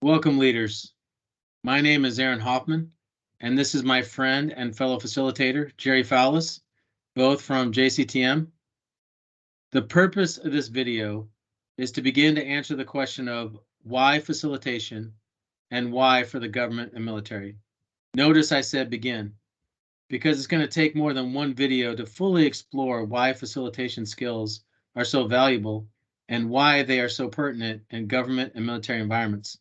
Welcome, leaders. My name is Aaron Hoffman, and this is my friend and fellow facilitator, Jerry Foulis, both from JCTM. The purpose of this video is to begin to answer the question of why facilitation and why for the government and military. Notice I said begin, because it's going to take more than one video to fully explore why facilitation skills are so valuable and why they are so pertinent in government and military environments.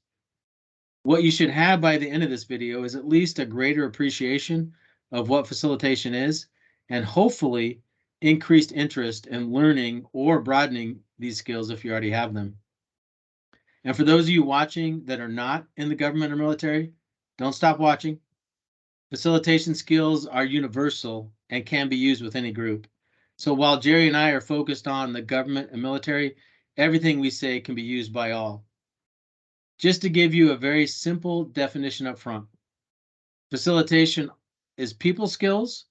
What you should have by the end of this video is at least a greater appreciation of what facilitation is, and hopefully increased interest in learning or broadening these skills if you already have them. And for those of you watching that are not in the government or military, don't stop watching. Facilitation skills are universal and can be used with any group. So while Jerry and I are focused on the government and military, everything we say can be used by all. Just to give you a very simple definition up front, facilitation is people skills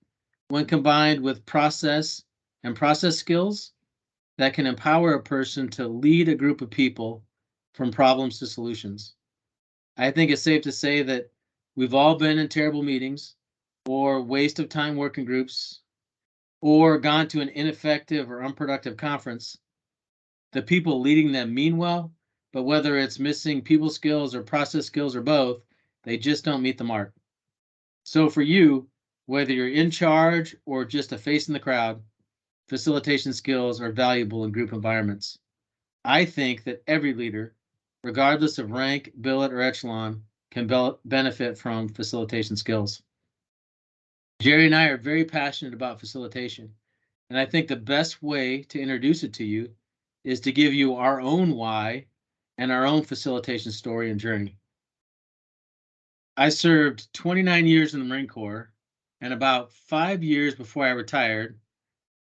when combined with process and process skills that can empower a person to lead a group of people from problems to solutions. I think it's safe to say that we've all been in terrible meetings or waste of time working groups or gone to an ineffective or unproductive conference. The people leading them mean well, but whether it's missing people skills or process skills or both, they just don't meet the mark. So for you, whether you're in charge or just a face in the crowd, facilitation skills are valuable in group environments. I think that every leader, regardless of rank, billet, or echelon, can benefit from facilitation skills. Jerry and I are very passionate about facilitation, and I think the best way to introduce it to you is to give you our own why and our own facilitation story and journey. I served 29 years in the Marine Corps, and about 5 years before I retired,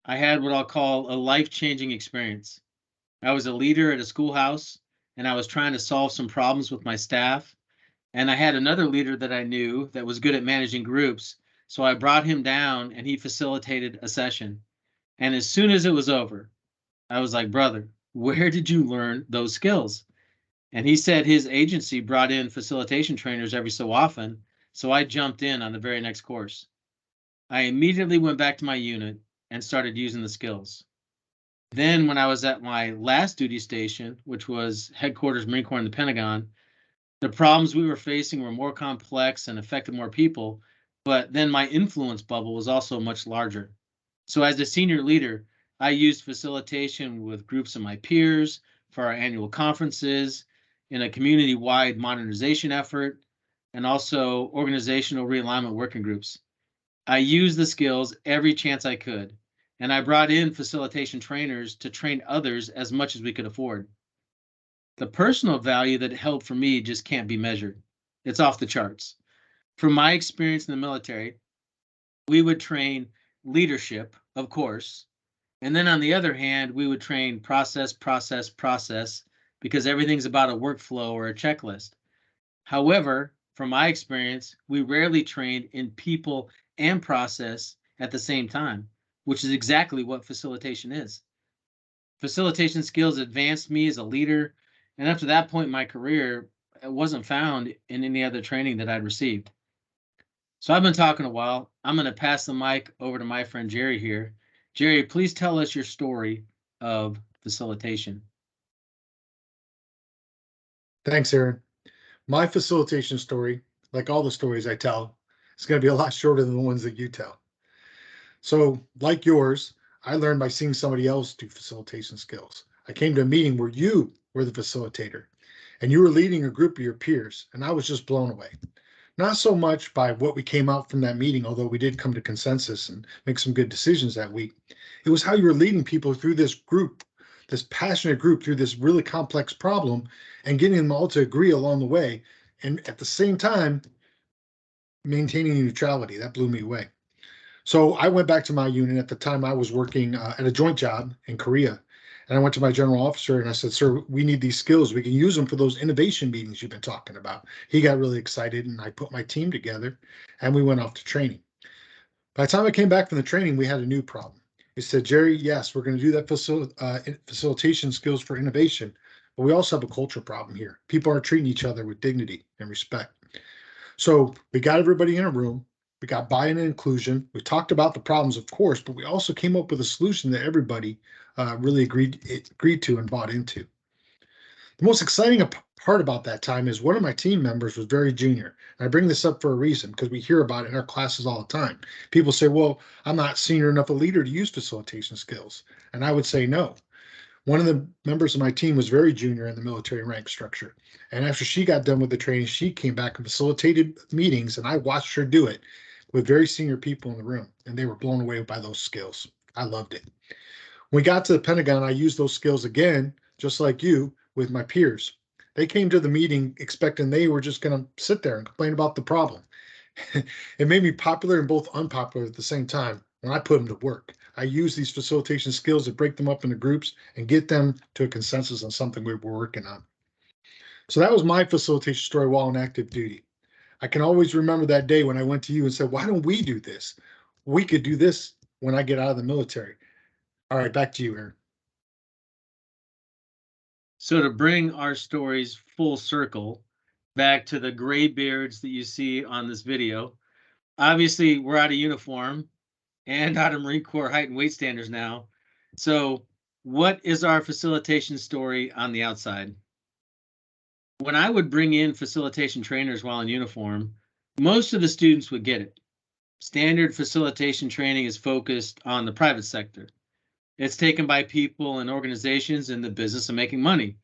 I had what I'll call a life-changing experience. I was a leader at a schoolhouse, and I was trying to solve some problems with my staff, and I had another leader that I knew that was good at managing groups, so I brought him down and he facilitated a session. And as soon as it was over, I was like, brother, where did you learn those skills? And he said his agency brought in facilitation trainers every so often, so I jumped in on the very next course. I immediately went back to my unit and started using the skills. Then when I was at my last duty station, which was headquarters Marine Corps in the Pentagon, the problems we were facing were more complex and affected more people, but then my influence bubble was also much larger. So as a senior leader, I used facilitation with groups of my peers for our annual conferences, in a community-wide modernization effort, and also organizational realignment working groups. I used the skills every chance I could, and I brought in facilitation trainers to train others as much as we could afford. The personal value that it held for me just can't be measured. It's off the charts. From my experience in the military, we would train leadership, of course, and then on the other hand, we would train process, because everything's about a workflow or a checklist. However, from my experience, we rarely trained in people and process at the same time, which is exactly what facilitation is. Facilitation skills advanced me as a leader, and up to that point in my career, it wasn't found in any other training that I'd received. So I've been talking a while. I'm going to pass the mic over to my friend Jerry here. Jerry, please tell us your story of facilitation. Thanks, Aaron. My facilitation story, like all the stories I tell, is going to be a lot shorter than the ones that you tell. So, like yours, I learned by seeing somebody else do facilitation skills. I came to a meeting where you were the facilitator and you were leading a group of your peers, and I was just blown away. Not so much by what we came out from that meeting, although we did come to consensus and make some good decisions that week. It was how you were leading people through this group, this passionate group, through this really complex problem, and getting them all to agree along the way. And at the same time, maintaining neutrality. That blew me away. So I went back to my unit. At the time, I was working at a joint job in Korea. And I went to my general officer and I said, sir, we need these skills. We can use them for those innovation meetings you've been talking about. He got really excited and I put my team together and we went off to training. By the time I came back from the training, we had a new problem. He said, Jerry, yes, we're going to do that facilitation skills for innovation, but we also have a culture problem here. People aren't treating each other with dignity and respect. So we got everybody in a room. We got buy-in and inclusion. We talked about the problems, of course, but we also came up with a solution that everybody really agreed to and bought into. The most exciting part about that time is one of my team members was very junior. And I bring this up for a reason because we hear about it in our classes all the time. People say, well, I'm not senior enough a leader to use facilitation skills. And I would say no. One of the members of my team was very junior in the military rank structure. And after she got done with the training, she came back and facilitated meetings, and I watched her do it with very senior people in the room. And they were blown away by those skills. I loved it. When we got to the Pentagon, I used those skills again, just like you, with my peers. They came to the meeting expecting they were just going to sit there and complain about the problem. It made me popular and both unpopular at the same time when I put them to work. I use these facilitation skills to break them up into groups and get them to a consensus on something we were working on. So that was my facilitation story while on active duty. I can always remember that day when I went to you and said, why don't we do this? We could do this when I get out of the military. All right, back to you, Aaron. So to bring our stories full circle back to the gray beards that you see on this video, obviously we're out of uniform and out of Marine Corps height and weight standards now. So what is our facilitation story on the outside? When I would bring in facilitation trainers while in uniform, most of the students would get it. Standard facilitation training is focused on the private sector. It's taken by people and organizations in the business of making money.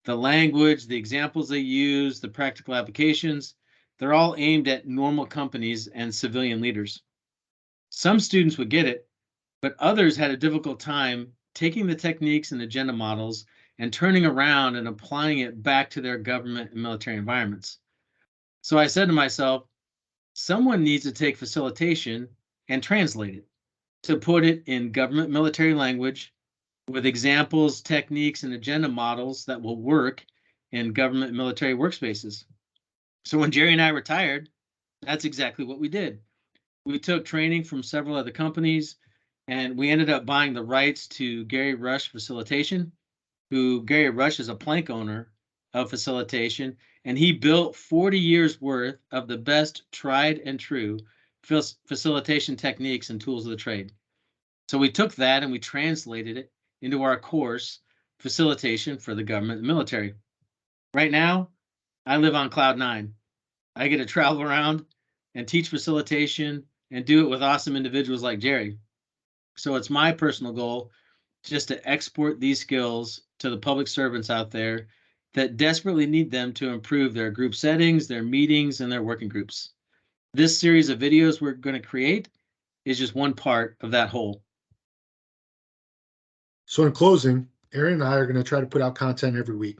The language, the examples they use, the practical applications, they're all aimed at normal companies and civilian leaders. Some students would get it, but others had a difficult time taking the techniques and agenda models and turning around and applying it back to their government and military environments. So I said to myself, someone needs to take facilitation and translate it, to put it in government military language with examples, techniques, and agenda models that will work in government military workspaces. So when Jerry and I retired, that's exactly what we did. We took training from several other companies, and we ended up buying the rights to Gary Rush Facilitation, who Gary Rush is a plank owner of Facilitation, and he built 40 years worth of the best tried and true facilitation techniques and tools of the trade. So we took that and we translated it into our course, Facilitation for the Government and Military. Right now, I live on cloud 9. I get to travel around and teach facilitation and do it with awesome individuals like Jerry. So it's my personal goal just to export these skills to the public servants out there that desperately need them to improve their group settings, their meetings, and their working groups. This series of videos we're going to create is just one part of that whole. So in closing, Aaron and I are going to try to put out content every week.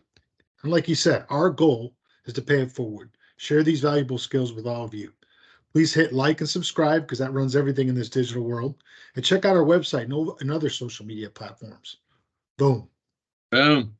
And like you said, our goal is to pay it forward. Share these valuable skills with all of you. Please hit like and subscribe because that runs everything in this digital world. And check out our website and other social media platforms. Boom. Boom.